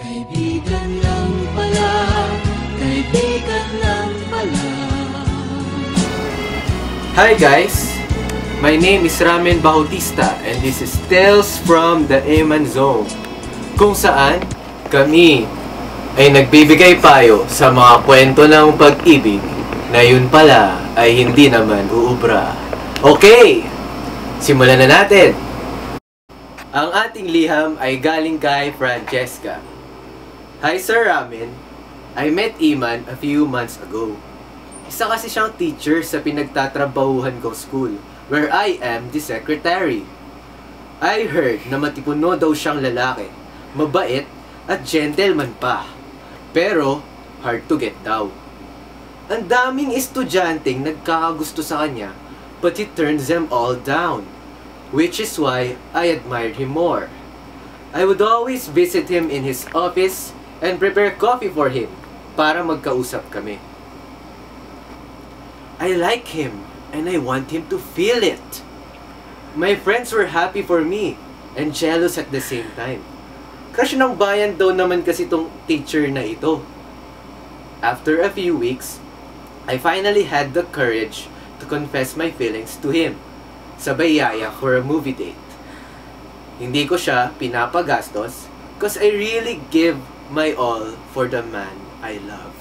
Kaibigan lang pala, kaibigan lang pala. Hi guys! My name is Ramen Bautista and this is Tales from the Eman Zone, kung saan kami ay nagbibigay payo sa mga kwento ng pag-ibig na yun pala ay hindi naman uubra. Okay! Simulan na natin! Ang ating liham ay galing kay Francesca. Hi Sir Ramen, I met Iman a few months ago. Isa kasi siyang teacher sa pinagtatrabahuhan kong school, where I am the secretary. I heard na matipuno daw siyang lalaki, mabait at gentleman pa. Pero, hard to get daw. Ang daming estudyanteng nagkakagusto sa kanya, but he turns them all down. Which is why I admired him more. I would always visit him in his office and prepare coffee for him para magkausap kami. I like him and I want him to feel it. My friends were happy for me and jealous at the same time. Crush ng bayan daw naman kasi tong teacher na ito. After a few weeks, I finally had the courage to confess my feelings to him. Sabay yaya for a movie date. Hindi ko siya pinapagastos because I really give my all for the man I love.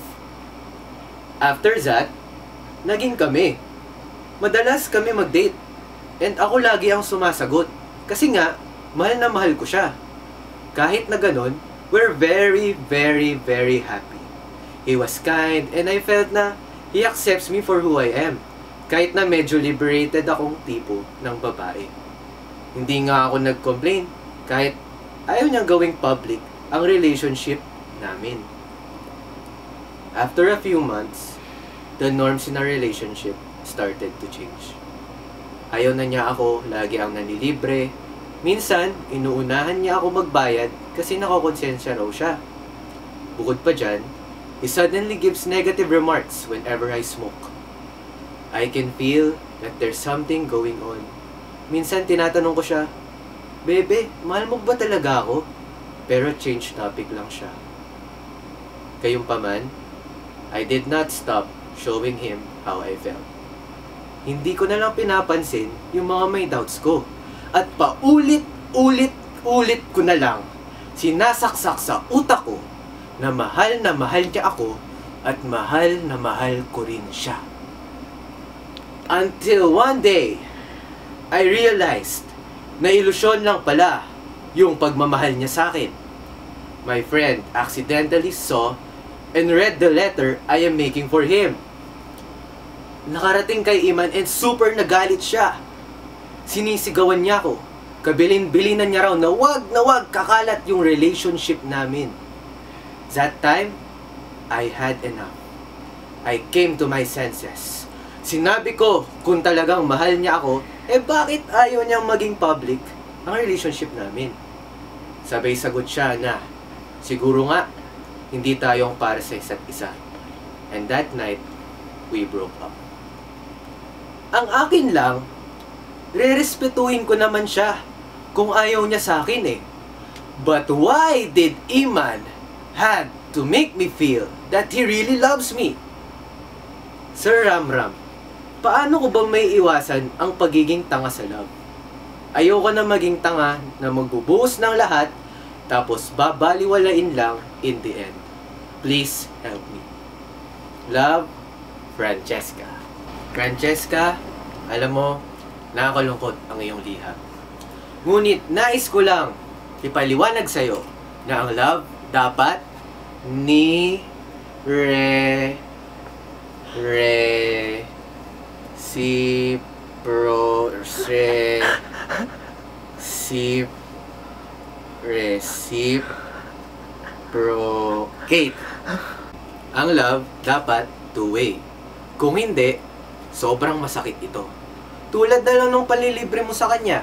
After that, naging kami. Madalas kami mag-date. And ako lagi ang sumasagot. Kasi nga, mahal na mahal ko siya. Kahit na ganun, we're very, very, very happy. He was kind and I felt na he accepts me for who I am. Kahit na medyo liberated akong tipo ng babae. Hindi nga ako nag-complain kahit ayaw niyang gawing public ang relationship namin. After a few months, the norms in our relationship started to change. Ayaw na niya ako lagi ang nanilibre. Minsan, inuunahan niya ako magbayad kasi nakakonsensya raw siya. Bukod pa dyan, he suddenly gives negative remarks whenever I smoke. I can feel that there's something going on. Minsan tinatanong ko siya, Bebe, mahal mo ba talaga ako? Pero change topic lang siya. Gayunpaman, I did not stop showing him how I felt. Hindi ko na lang pinapansin yung mga may doubts ko. At paulit-ulit ko na lang sinasaksak sa utak ko na mahal niya ako at mahal na mahal ko rin siya. Until one day, I realized na ilusyon lang pala yung pagmamahal niya sa akin. My friend accidentally saw and read the letter I am making for him. Nakarating kay Iman and super nagalit siya. Sinisigawan niya ako. Kabilin-bilinan niya raw na wag kakalat yung relationship namin. That time, I had enough. I came to my senses. Sinabi ko, kung talagang mahal niya ako, bakit ayaw niyang maging public ang relationship namin? Sabay sagot siya na, siguro nga, hindi tayong para sa isa't isa. And that night, we broke up. Ang akin lang, rerespetuhin ko naman siya kung ayaw niya sa akin eh. But why did Iman had to make me feel that he really loves me? Sir Ramram, paano ko ba may iwasan ang pagiging tanga sa love? Ayoko na maging tanga na magbubuhos ng lahat tapos babaliwalain lang in the end. Please help me. Love, Francesca. Francesca, alam mo, nakakalungkot ang iyong liham. Ngunit nais ko lang ipaliwanag sa'yo na ang love dapat reciprocate. Ang love dapat two-way. Kung hindi, sobrang masakit ito. Tulad na lang nung palilibre mo sa kanya.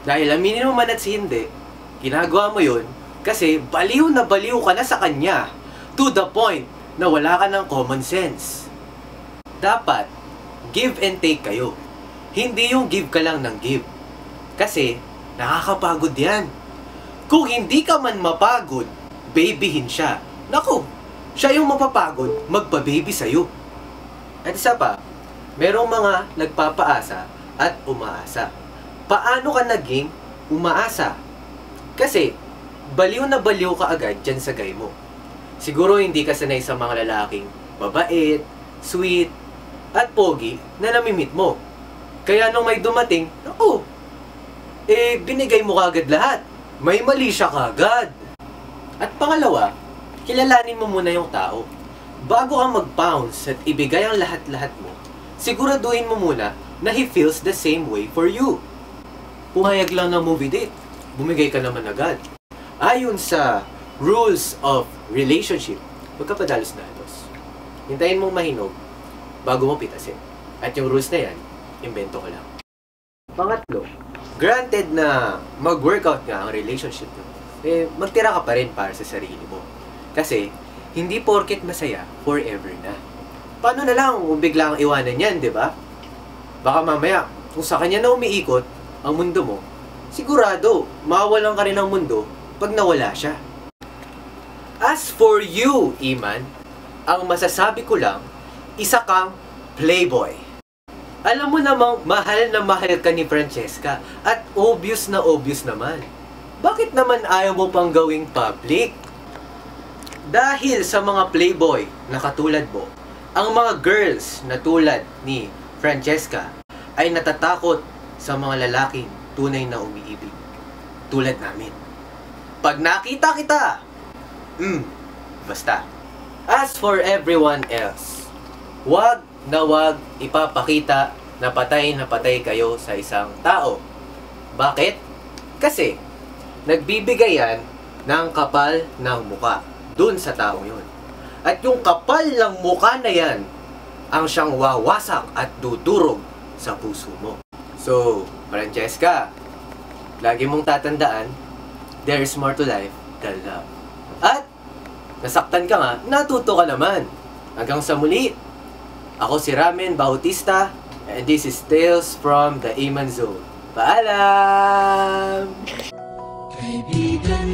Dahil aminin mo man at hindi, ginagawa mo yun kasi baliw na baliw ka na sa kanya to the point na wala ka ng common sense. Dapat, give and take kayo. Hindi yung give ka lang ng give. Kasi, nakakapagod yan. Kung hindi ka man mapagod, babyhin siya. Naku, siya yung mapapagod magpa-baby sa'yo. At isa pa, merong mga nagpapaasa at umaasa. Paano ka naging umaasa? Kasi, baliw na baliw ka agad dyan sa guy mo. Siguro hindi ka sanay sa mga lalaking mabait, sweet, at pogi na namimit mo. Kaya nung may dumating, naku, binigay mo kagad lahat. May mali siya kagad. At pangalawa, kilalanin mo muna yung tao. Bago ka mag-pounce at ibigay ang lahat-lahat mo, siguraduhin mo muna na he feels the same way for you. Pumayag lang ng movie date, bumigay ka naman agad. Ayon sa rules of relationship, huwag ka padalos na halos. Hintayin mong mahinog bago mo pitasin. At yung rules na yan, invento ko lang. Pangatlo, granted na mag-workout nga ang relationship mo, magtira ka pa rin para sa sarili mo. Kasi, hindi porket masaya, forever na. Paano na lang kung biglang iwanan yan, di ba? Baka mamaya, kung sa kanya na umiikot ang mundo mo, sigurado, mawawalan ka rin ng mundo pag nawala siya. As for you, Iman, ang masasabi ko lang, isa kang playboy. Alam mo namang mahal na mahal ka ni Francesca at obvious na obvious naman. Bakit naman ayaw mo pang gawing public? Dahil sa mga playboy na katulad mo, ang mga girls na tulad ni Francesca ay natatakot sa mga lalaking tunay na umiibig. Tulad namin. Pag nakita kita, basta. As for everyone else, wag na wag ipapakita na patay kayo sa isang tao. Bakit? Kasi, nagbibigay yan ng kapal ng muka dun sa taong yun. At yung kapal ng mukha na yan, ang siyang wawasak at dudurog sa puso mo. So, Francesca, lagi mong tatandaan, there is more to life than love. At, nasaktan ka nga, natuto ka naman. Hanggang sa muli, ako si Ramen Bautista, and this is Tales from the Iman Zone. Paalam! Kaibigan